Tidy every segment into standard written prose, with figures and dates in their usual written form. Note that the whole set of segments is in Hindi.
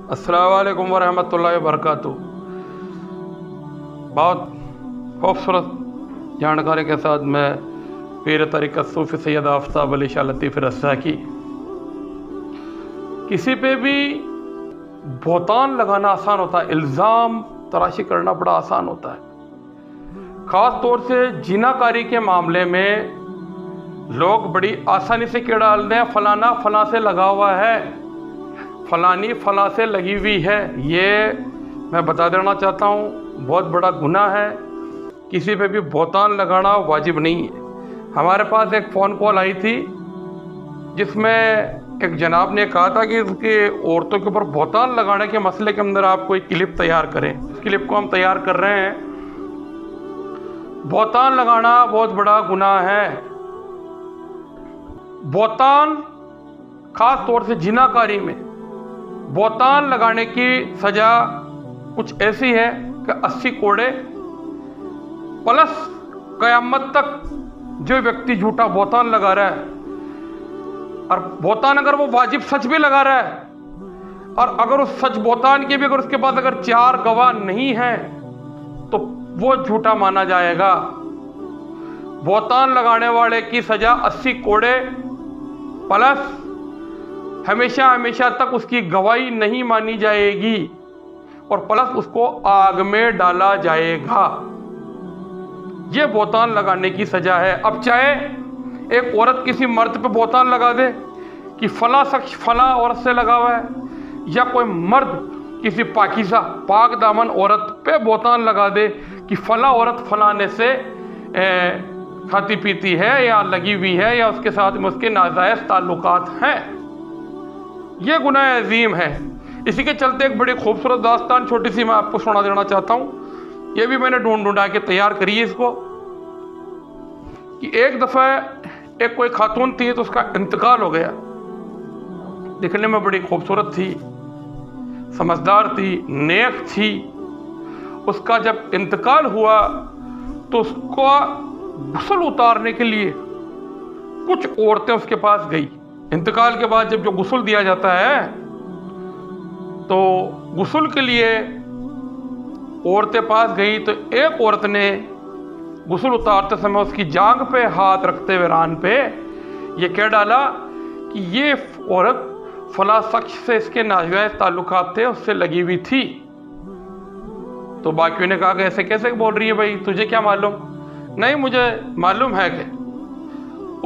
अस्सलाम वालेकुम वरहमतुल्लाहि वबरकातुहू। बहुत खूबसूरत जानकारी के साथ मैं पीर तरीक़त सूफ़ी सैयद आफ्ताब अली शाह लतीफ़ रज़ा की किसी पे भी बहतान लगाना आसान होता है, इल्ज़ाम तराशी करना बड़ा आसान होता है। ख़ास तौर से जिनाकारी के मामले में लोग बड़ी आसानी से क्या डाल दें, फलाना फलां से लगा हुआ है, फलानी फलां से लगी हुई है। ये मैं बता देना चाहता हूँ, बहुत बड़ा गुनाह है। किसी पे भी बहतान लगाना वाजिब नहीं है। हमारे पास एक फ़ोन कॉल आई थी जिसमें एक जनाब ने कहा था कि उसके औरतों के ऊपर बहतान लगाने के मसले के अंदर आप कोई क्लिप तैयार करें। इस क्लिप को हम तैयार कर रहे हैं। बहतान लगाना बहुत बड़ा गुनाह है। बहतान ख़ास तौर से जिनाकारी में बहतान लगाने की सज़ा कुछ ऐसी है कि 80 कोड़े प्लस क़यामत तक जो व्यक्ति झूठा बहतान लगा रहा है, और बहतान अगर वो वाजिब सच भी लगा रहा है, और अगर उस सच बहतान के भी अगर उसके पास अगर 4 गवाह नहीं हैं तो वो झूठा माना जाएगा। बहतान लगाने वाले की सज़ा 80 कोड़े प्लस हमेशा हमेशा तक उसकी गवाही नहीं मानी जाएगी, और प्लस उसको आग में डाला जाएगा। ये बहतान लगाने की सज़ा है। अब चाहे एक औरत किसी मर्द पे बहतान लगा दे कि फला शख्स फला औरत से लगा हुआ है, या कोई मर्द किसी पाकीज़ा पाक दामन औरत पे बहतान लगा दे कि फला औरत फलाने से खाती पीती है या लगी हुई है या उसके साथ में उसके नाजायज़ ताल्लुकात हैं, ये गुनाह अजीम है। इसी के चलते एक बड़ी खूबसूरत दास्तान छोटी सी मैं आपको सुना देना चाहता हूँ। ये भी मैंने ढूंढा के तैयार करी है इसको, कि एक दफ़ा एक कोई खातून थी तो उसका इंतकाल हो गया। दिखने में बड़ी खूबसूरत थी, समझदार थी, नेक थी। उसका जब इंतकाल हुआ तो उसको गुस्ल उतारने के लिए कुछ औरतें उसके पास गई। इंतकाल के बाद जब जो गुस्ल दिया जाता है तो गुस्ल के लिए औरतें पास गई, तो एक औरत ने गुस्ल उतारते समय उसकी जांघ पे हाथ रखते हुए रान पे ये कह डाला कि ये औरत फला शख्स से इसके नाजायज़ ताल्लुकात थे, उससे लगी हुई थी। तो बाकियों ने कहा कि ऐसे कैसे बोल रही है भाई, तुझे क्या मालूम? नहीं, मुझे मालूम है कि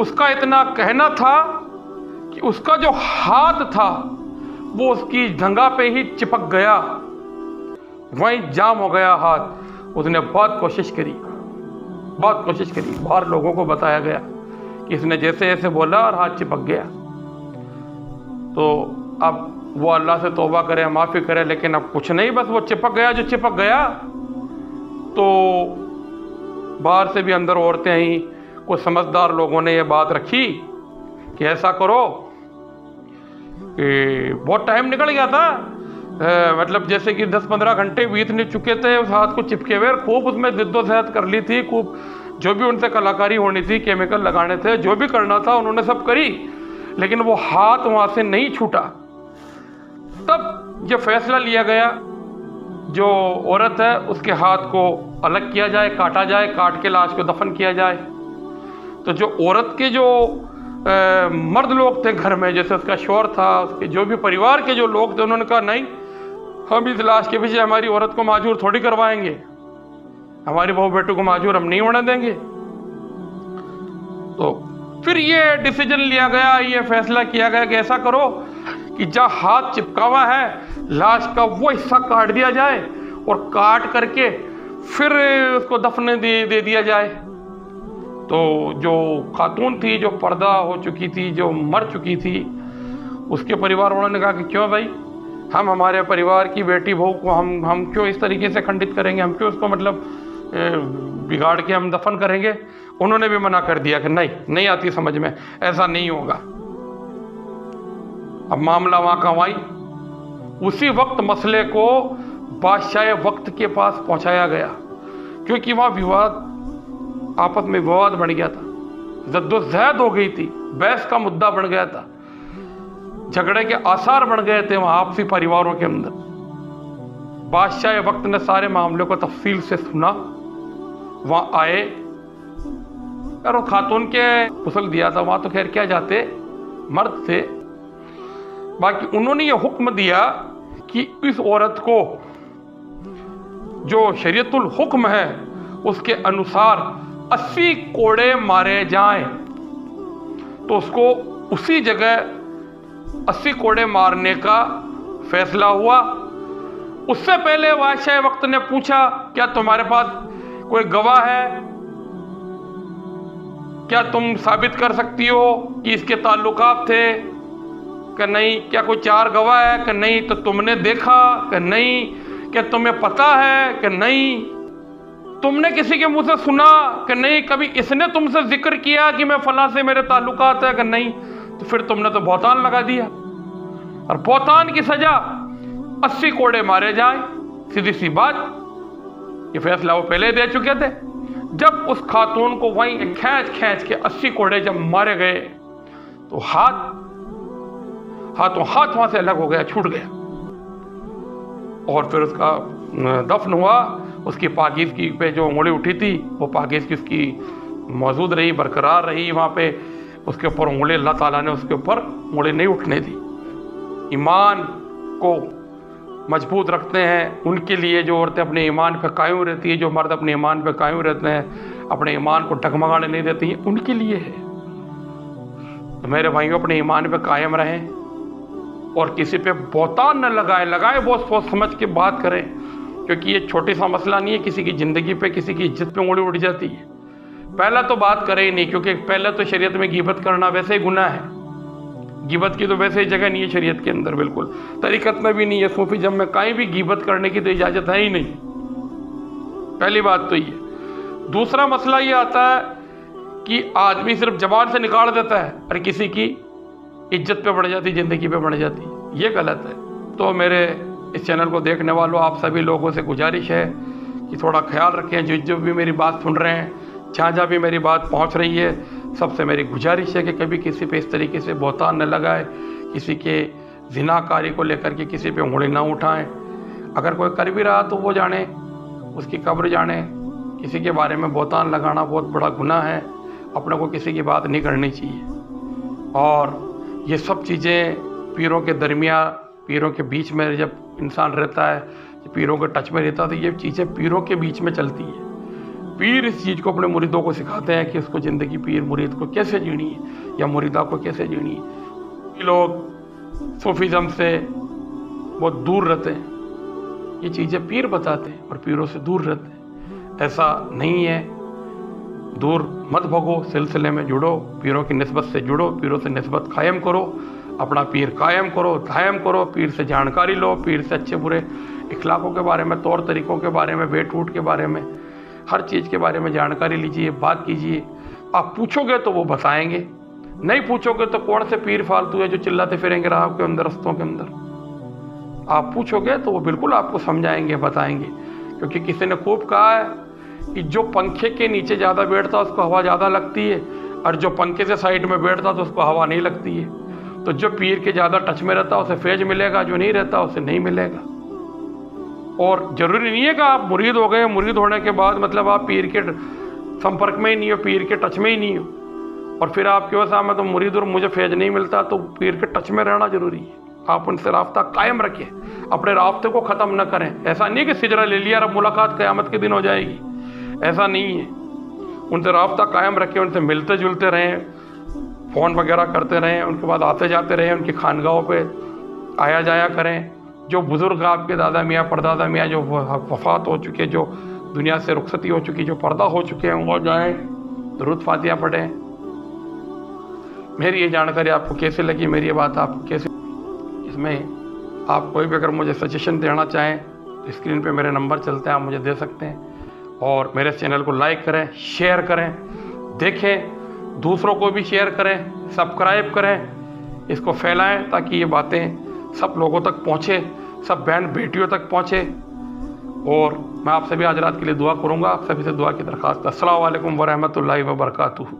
उसका इतना कहना था कि उसका जो हाथ था वो उसकी जंघा पे ही चिपक गया, वहीं जाम हो गया हाथ। उसने बहुत कोशिश करी, बाहर लोगों को बताया गया कि इसने जैसे ऐसे बोला और हाथ चिपक गया। तो अब वो अल्लाह से तौबा करे, माफ़ी करे, लेकिन अब कुछ नहीं, बस वो चिपक गया जो चिपक गया। तो बाहर से भी अंदर औरतें आई, कुछ समझदार लोगों ने ये बात रखी कि ऐसा करो कि बहुत टाइम निकल गया था, मतलब जैसे कि 10-15 घंटे बीत नहीं चुके थे उस हाथ को चिपके हुए। खूब उसमें जिद्दोजहद कर ली थी, खूब जो भी उनसे कलाकारी होनी थी, केमिकल लगाने थे, जो भी करना था उन्होंने सब करी, लेकिन वो हाथ वहाँ से नहीं छूटा। तब ये फैसला लिया गया जो औरत है उसके हाथ को अलग किया जाए, काटा जाए, काट के लाश को दफन किया जाए। तो जो औरत के जो मर्द लोग थे घर में, जैसे उसका शौहर था, उसके जो भी परिवार के जो लोग थे, उन्होंने कहा नहीं, हम इस लाश के पीछे हमारी औरत को माजूर थोड़ी करवाएंगे, हमारी बहू बेटू को माजूर हम नहीं होने देंगे। तो फिर ये डिसीजन लिया गया, ये फैसला किया गया कि ऐसा करो कि जहाँ हाथ चिपका हुआ है लाश का वो हिस्सा काट दिया जाए, और काट करके फिर उसको दफन दे दिया जाए। तो जो खातून थी, जो पर्दा हो चुकी थी, जो मर चुकी थी, उसके परिवार वालों ने कहा कि क्यों भाई, हम हमारे परिवार की बेटी बहू को हम क्यों इस तरीके से खंडित करेंगे, हम क्यों उसको मतलब बिगाड़ के हम दफन करेंगे। उन्होंने भी मना कर दिया कि नहीं आती समझ में, ऐसा नहीं होगा। अब मामला वहाँ का वहीं, उसी वक्त मसले को बादशाह वक्त के पास पहुँचाया गया, क्योंकि वहाँ विवाद, आपस में विवाद बढ़ गया था, जद्दोजहद हो गई थी, बहस का मुद्दा बन गया था। झगड़े के आसार बन गए थे वहां आपसी परिवारों के अंदर। बादशाह वक्त ने सारे मामले को तफसील से सुना, वहां आए और खातून के गुस्ल दिया था। वहां तो खैर क्या जाते, मर्द थे। बाकी उन्होंने ये हुक्म दिया कि इस औरत को जो शरीयतुल हुक्म है उसके अनुसार 80 कोड़े मारे जाएं। तो उसको उसी जगह 80 कोड़े मारने का फैसला हुआ। उससे पहले बादशाह वक्त ने पूछा, क्या तुम्हारे पास कोई गवाह है? क्या तुम साबित कर सकती हो कि इसके ताल्लुकात थे? कि नहीं। क्या कोई 4 गवाह है? कि नहीं। तो तुमने देखा? कि नहीं। क्या तुम्हें पता है? कि नहीं। तुमने किसी के मुंह से सुना? कि नहीं। कभी इसने तुमसे जिक्र किया कि मैं फलां से मेरे ताल्लुकात है? कि नहीं। तो फिर तुमने तो बहतान लगा दिया, और बहतान की सजा 80 कोड़े मारे जाए। सीधी सी बात, ये फैसला वो पहले दे चुके थे। जब उस खातून को वहीं खींच के 80 कोड़े जब मारे गए तो हाथों हाथ वहां से अलग हो गया, छूट गया। और फिर उसका दफन हुआ। उसकी पाकीज़गी पे जो उंगली उठी थी वो पाकीज़गी उसकी मौजूद रही, बरकरार रही। वहाँ पे उसके ऊपर उंगली, अल्लाह ताला ने उसके ऊपर उंगली नहीं उठने दी। ईमान को मजबूत रखते हैं उनके लिए, जो औरतें अपने ईमान पे कायम रहती है, जो मर्द अपने ईमान पे कायम रहते हैं, अपने ईमान को डगमगाने नहीं देती हैं, उनके लिए है। तो मेरे भाइयों, अपने ईमान पे कायम रहें और किसी पे बहतान न लगाए बहुत सोच समझ के बात करें, क्योंकि ये छोटी सा मसला नहीं है। किसी की ज़िंदगी पे, किसी की इज्जत पे उंगली उठ जाती है। पहला तो बात करें ही नहीं, क्योंकि पहले तो शरीयत में गिबत करना वैसे ही गुनाह है। गिबत की तो वैसे ही जगह नहीं है शरीयत के अंदर, बिल्कुल तरीकत में भी नहीं है। सूफीज़म में कहीं भी गिबत करने की तो इजाज़त है ही नहीं। पहली बात तो ये। दूसरा मसला ये आता है कि आदमी सिर्फ जबान से निकाल देता है और किसी की इज्जत पे बढ़ जाती, ज़िंदगी पे बढ़ जाती। ये गलत है। तो मेरे इस चैनल को देखने वालों, आप सभी लोगों से गुजारिश है कि थोड़ा ख्याल रखें। जो भी मेरी बात सुन रहे हैं, जहाँ भी मेरी बात पहुँच रही है, सबसे मेरी गुजारिश है कि कभी किसी पे इस तरीके से बहतान न लगाए, किसी के ज़िनाकारी को लेकर के किसी पे उंगली ना उठाएं। अगर कोई कर भी रहा तो वो जाने, उसकी कब्र जाने। किसी के बारे में बहतान लगाना बहुत बड़ा गुनाह है। अपने को किसी की बात नहीं करनी चाहिए। और ये सब चीज़ें पीरों के दरमिया, पीरों के बीच में जब इंसान रहता है, पीरों के टच में रहता है, तो ये चीज़ें पीरों के बीच में चलती है। पीर इस चीज़ को अपने मुरीदों को सिखाते हैं कि उसको ज़िंदगी पीर मुरीद को कैसे जीनी है, या मुरीदा को कैसे जीनी है। लोग सूफीज़म से बहुत दूर रहते हैं, ये चीज़ें पीर बताते हैं और पीरों से दूर रहते हैं। ऐसा नहीं है। दूर मत भगो, सिलसिले में जुड़ो, पीरों की निस्बत से जुड़ो, पीरों से निस्बत कायम करो, अपना पीर कायम करो, कायम करो। पीर से जानकारी लो, पीर से अच्छे बुरे इखलाकों के बारे में, तौर तरीक़ों के बारे में, बेट उठ के बारे में, हर चीज़ के बारे में जानकारी लीजिए, बात कीजिए। आप पूछोगे तो वो बताएंगे, नहीं पूछोगे तो कौन से पीर फालतू है जो चिल्लाते फिरेंगे राह के अंदर, रस्तों के अंदर। आप पूछोगे तो वो बिल्कुल आपको समझाएंगे, बताएंगे। क्योंकि किसी ने खूब कहा है कि जो पंखे के नीचे ज़्यादा बैठता उसको हवा ज़्यादा लगती है, और जो पंखे से साइड में बैठता तो उसको हवा नहीं लगती है। तो जो पीर के ज़्यादा टच में रहता उसे फैज मिलेगा, जो नहीं रहता उसे नहीं मिलेगा। और ज़रूरी नहीं है कि आप मुरीद हो गए, मुरीद होने के बाद मतलब आप पीर के संपर्क में ही नहीं हो, पीर के टच में ही नहीं हो, और फिर आप क्यों साहब मैं तो मुरीद और मुझे फैज नहीं मिलता। तो पीर के टच में रहना ज़रूरी है। आप उनसे राब्ता कायम रखिए, अपने राब्ते को ख़त्म न करें। ऐसा नहीं है कि सिजरा ले लिया और अब मुलाकात क़यामत के दिन हो जाएगी, ऐसा नहीं है। उनसे राब्ता कायम रखें, उनसे मिलते जुलते रहें, फ़ोन वगैरह करते रहें, उनके बाद आते जाते रहें, उनकी खानगाहों पे आया जाया करें। जो बुज़ुर्ग आपके दादा मियाँ, परदादा मियाँ जो वफ़ात हो चुके, जो दुनिया से रुखसती हो चुकी, जो पर्दा हो चुके हैं, वो जाएँ, दुरूद फातिहा पढ़ें। मेरी ये जानकारी आपको कैसे लगी, मेरी ये बात आपको कैसे, इसमें आप कोई भी अगर मुझे सजेशन देना चाहें तो स्क्रीन पे मेरे नंबर चलते हैं, आप मुझे दे सकते हैं। और मेरे चैनल को लाइक करें, शेयर करें, देखें, दूसरों को भी शेयर करें, सब्सक्राइब करें, इसको फैलाएं ताकि ये बातें सब लोगों तक पहुँचे, सब बहन बेटियों तक पहुँचे। और मैं आप सभी हज़रात के लिए दुआ करूँगा, आप सभी से दुआ की दरख्वास्त। अस्सलामु अलैकुम व रहमतुल्लाहि व बरकातुहू।